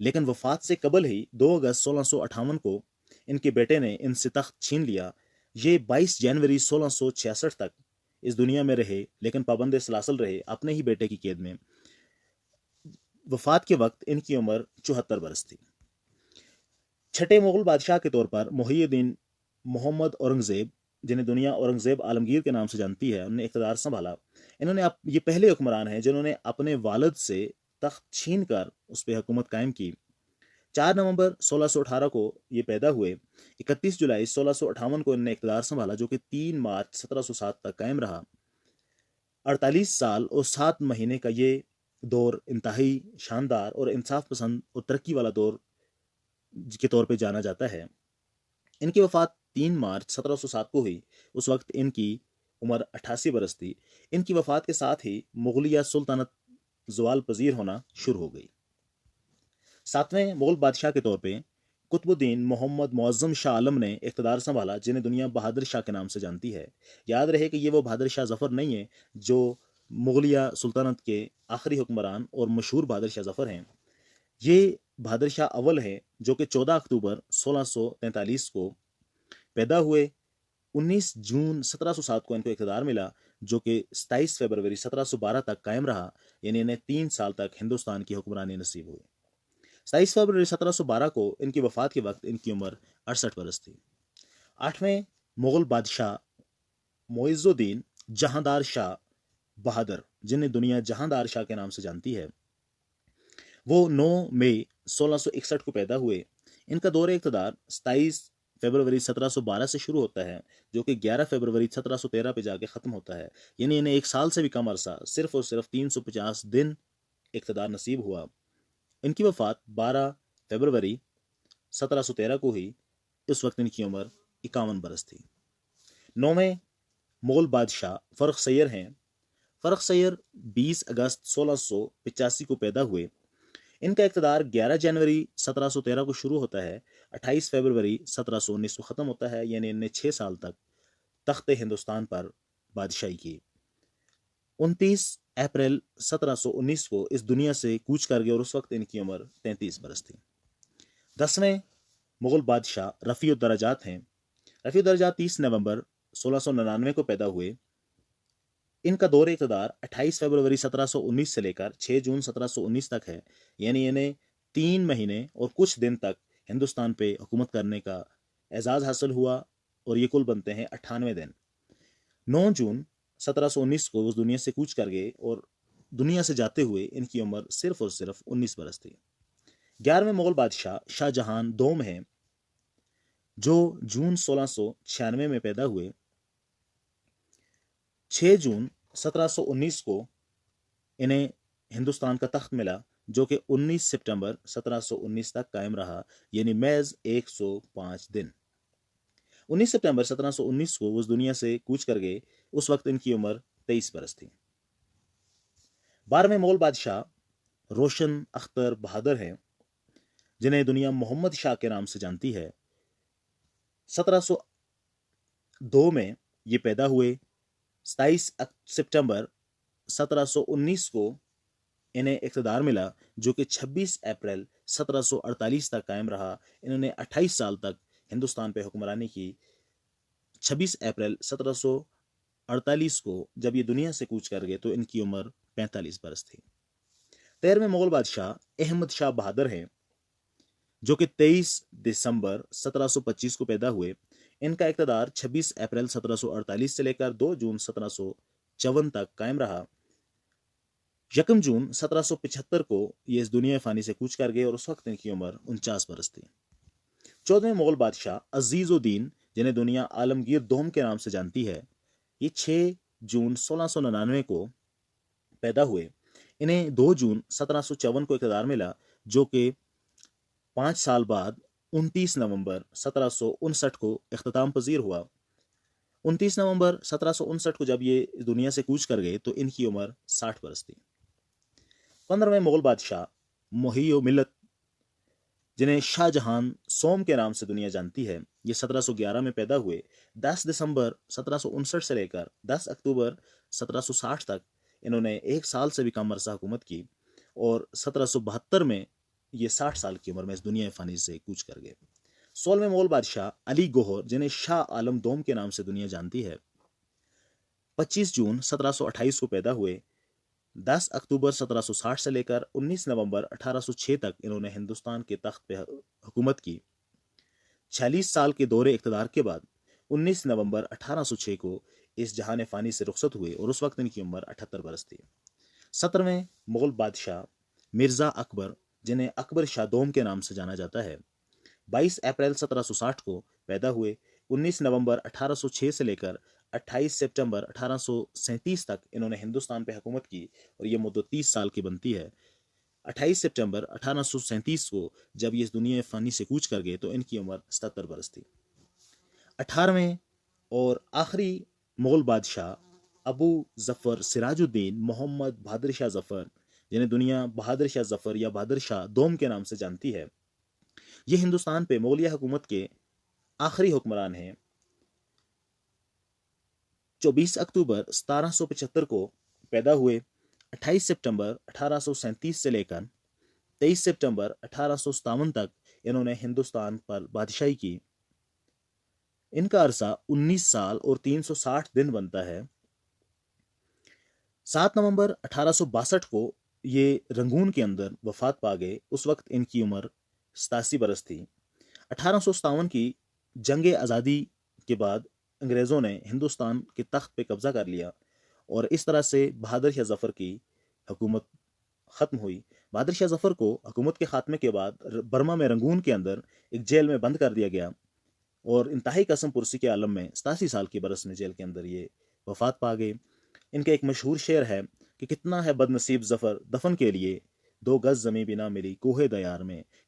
لیکن وفات سے قبل ہی 2 اگست 1658 کو ان کے بیٹے نے ان سے تخت چھین لیا۔ یہ 22 جنوری 1666 تک اس دنیا میں رہے، لیکن پابند سلاسل رہے اپنے ہی بیٹے کی قید میں۔ وفات کے وقت ان کی عمر 74 برس تھی۔ چھٹے مغل بادشاہ کے طور پر محی الدین محمد اورنگزیب، جنہیں دنیا اورنگزیب عالمگیر کے نام سے جانتی ہے، انہوں نے اقتدار سنبھالا۔ انہوں نے یہ پہلے حکمران ہیں جنہوں نے اپنے والد سے تخت چھین کر اس پہ حکومت قائم کی۔ 4 نومبر 1618 کو یہ پیدا ہوئے۔ 31 جولائی 1658 کو انہوں نے اقتدار سنبھالا، جو کہ 3 مارچ 1707 تک قائم رہا۔ 48 سال اور 7 مہینے کا یہ دور انتہائی شاندار اور انصاف پسند اور ترقی والا دور کے طور پہ جانا جاتا ہے۔ ان کی وفات 3 مارچ 1707 کو ہوئی۔ اس وقت ان کی عمر 88 برس تھی۔ ان کی وفات کے ساتھ ہی مغلیہ سلطنت زوال پذیر ہونا شروع ہو گئی۔ 7ویں مغل بادشاہ کے طور پہ قطب الدین محمد معظم شاہ عالم نے اقتدار سنبھالا، جنہیں دنیا بہادر شاہ کے نام سے جانتی ہے۔ یاد رہے کہ یہ وہ بہادر شاہ ظفر نہیں ہے جو مغلیہ سلطنت کے آخری حکمران اور مشہور بہادر شاہ ظفر ہیں۔ یہ بہادر شاہ اول ہیں جو کہ 14 اکتوبر 1643 کو پیدا ہوئے۔ 19 جون 1707 کو ان کو اقتدار ملا، جو کہ 27 فروری 1712 تک قائم رہا، یعنی انہیں 3 سال تک ہندوستان کی حکمرانی نصیب ہوئی۔ 27 فروری 1712 کو ان کی وفات کے وقت ان کی عمر 68 برس تھی۔ 8ویں مغل بادشاہ معز الدین جہاندار شاہ بہادر، جنہیں دنیا جہاندار شاہ کے نام سے جانتی ہے، وہ 9 مئی 1661 کو پیدا ہوئے۔ ان کا دور اقتدار 27 فروری 1712 سے شروع ہوتا ہے، جو کہ 11 فروری 1713 پہ جا کے ختم ہوتا ہے، یعنی انہیں 1 سال سے بھی کم عرصہ، صرف اور صرف 350 دن اقتدار نصیب ہوا۔ ان کی وفات 12 فروری 1713 کو ہوئی۔ اس وقت ان کی عمر 51 برس تھی۔ 9ویں مغل بادشاہ فرخ سیر ہیں۔ فرخ سیر 20 اگست 1685 کو پیدا ہوئے۔ ان کا اقتدار 11 جنوری 1713 کو شروع ہوتا ہے، 28 فروری 1719 کو ختم ہوتا ہے، یعنی انہیں 6 سال تک تخت ہندوستان پر بادشاہی کی۔ 29 اپریل 1719 کو اس دنیا سے کوچ کر گئے اور اس وقت ان کی عمر 33 برس تھی۔ 10ویں مغل بادشاہ رفیع الدرجات ہیں۔ رفیع الدرجات 30 نومبر 1699 کو پیدا ہوئے۔ ان کا دور اقتدار 28 فروری 1719 سے لے کر 6 جون 1719 تک ہے، یعنی انہیں 3 مہینے اور کچھ دن تک ہندوستان پہ حکومت کرنے کا اعزاز حاصل ہوا، اور یہ کل بنتے ہیں 98 دن۔ 9 جون 1719 کو اس دنیا سے کوچ کر گئے اور دنیا سے جاتے ہوئے ان کی عمر صرف اور صرف 19 برس تھی۔ 11ویں مغل بادشاہ شاہ جہان دوم ہیں، جو جون 1696 میں پیدا ہوئے۔ 6 جون 1719 کو انہیں ہندوستان کا تخت ملا، جو کہ 19 سپٹمبر 1719 تک قائم رہا، یعنی محض 105 دن۔ 19 سپٹمبر 1719 کو اس دنیا سے کوچ کر گئے، اس وقت ان کی عمر 23 برس تھی۔ 12ویں مغل بادشاہ روشن اختر بہادر ہیں، جنہیں دنیا محمد شاہ کے نام سے جانتی ہے۔ 1702 میں یہ پیدا ہوئے۔ 27 سپٹمبر 1719 کو انہیں اقتدار ملا، جو کہ 26 اپریل 1748 تک قائم رہا۔ انہوں نے 28 سال تک ہندوستان پہ حکمرانی کی۔ 26 اپریل 1748 کو جب یہ دنیا سے کوچ کر گئے تو ان کی عمر 45 برس تھی۔ 13ویں مغل بادشاہ احمد شاہ بہادر ہیں، جو کہ 23 دسمبر 1725 کو پیدا ہوئے۔ ان کا اقتدار 26 اپریل 1748 سے لے کر 2 جون 1754 تک قائم رہا۔ 1 جون 1775 کو یہ اس دنیا فانی سے کوچ کر گئے اور اس وقت ان کی عمر 49 برس تھی۔ 14ویں مغل بادشاہ عزیز الدین، جنہیں دنیا عالمگیر دوم کے نام سے جانتی ہے، یہ 6 جون 1699 کو پیدا ہوئے۔ انہیں 2 جون 1754 کو اقتدار ملا، جو کہ 5 سال بعد 29 نومبر 1759 کو اختتام پذیر ہوا۔ 29 نومبر 1759 کو جب یہ دنیا سے کوچ کر گئے تو ان کی عمر 60 برس تھی۔ 15ویں مغل بادشاہ محی ملت، جنہیں شاہ جہان سوم کے نام سے دنیا جانتی ہے، یہ 1711 میں پیدا ہوئے۔ 10 دسمبر 1759 سے لے کر 10 اکتوبر 1760 تک انہوں نے 1 سال سے بھی کم عرصہ حکومت کی، اور 1772 میں یہ 60 سال کی عمر میں اس دنیا فانی سے کوچ کر گئے۔ 16ویں مغل بادشاہ علی گوہر، جنہیں شاہ عالم دوم کے نام سے دنیا جانتی ہے، 25 جون 1728 کو پیدا ہوئے۔ 10 اکتوبر 1760 سے لے کر 19 نومبر 1806 تک انہوں نے ہندوستان کے تخت پہ حکومت کی۔ 46 سال کے دور اقتدار کے بعد 19 نومبر 1806 کو اس جہان فانی سے رخصت ہوئے اور اس وقت ان کی عمر 78 برس تھی۔ 17ویں مغل بادشاہ مرزا اکبر، جنہیں اکبر شاہ دوم کے نام سے جانا جاتا ہے، 22 اپریل 1760 کو پیدا ہوئے۔ 19 نومبر 1806 سے لے کر 28 سپٹمبر 1837 تک انہوں نے ہندوستان پہ حکومت کی اور یہ مدت 30 سال کی بنتی ہے۔ 28 سپٹمبر 1837 کو جب یہ اس دنیا فانی سے کوچ کر گئے تو ان کی عمر 77 برس تھی۔ 18ویں اور آخری مغل بادشاہ ابو ظفر سراج الدین محمد بہادر شاہ ظفر، جنہیں دنیا بہادر شاہ ظفر یا بہادر شاہ دوم کے نام سے جانتی ہے، یہ ہندوستان پہ مغلیہ حکومت کے آخری حکمران ہیں۔ 24 اکتوبر 1775 کو پیدا ہوئے۔ 28 سپٹمبر 1837 سے لے کر 23 سپٹمبر 1857 تک انہوں نے ہندوستان پر بادشاہی کی۔ ان کا عرصہ 19 سال اور 360 دن بنتا ہے۔ 7 نومبر 1862 کو یہ رنگون کے اندر وفات پا گئے۔ اس وقت ان کی عمر 87 برس تھی۔ 1857 کی جنگ آزادی کے بعد انگریزوں نے ہندوستان کے تخت پہ قبضہ کر لیا اور اس طرح سے بہادر شاہ ظفر کی حکومت ختم ہوئی۔ بہادر شاہ ظفر کو حکومت کے خاتمے کے بعد برما میں رنگون کے اندر ایک جیل میں بند کر دیا گیا اور انتہائی قسم پرسی کے عالم میں 87 سال کی برس میں جیل کے اندر یہ وفات پا گئے۔ ان کا ایک مشہور شعر ہے کہ کتنا ہے بد نصیب ظفر دفن کے لیے، 2 گز زمیں بھی نہ ملی کوہ دیار میں،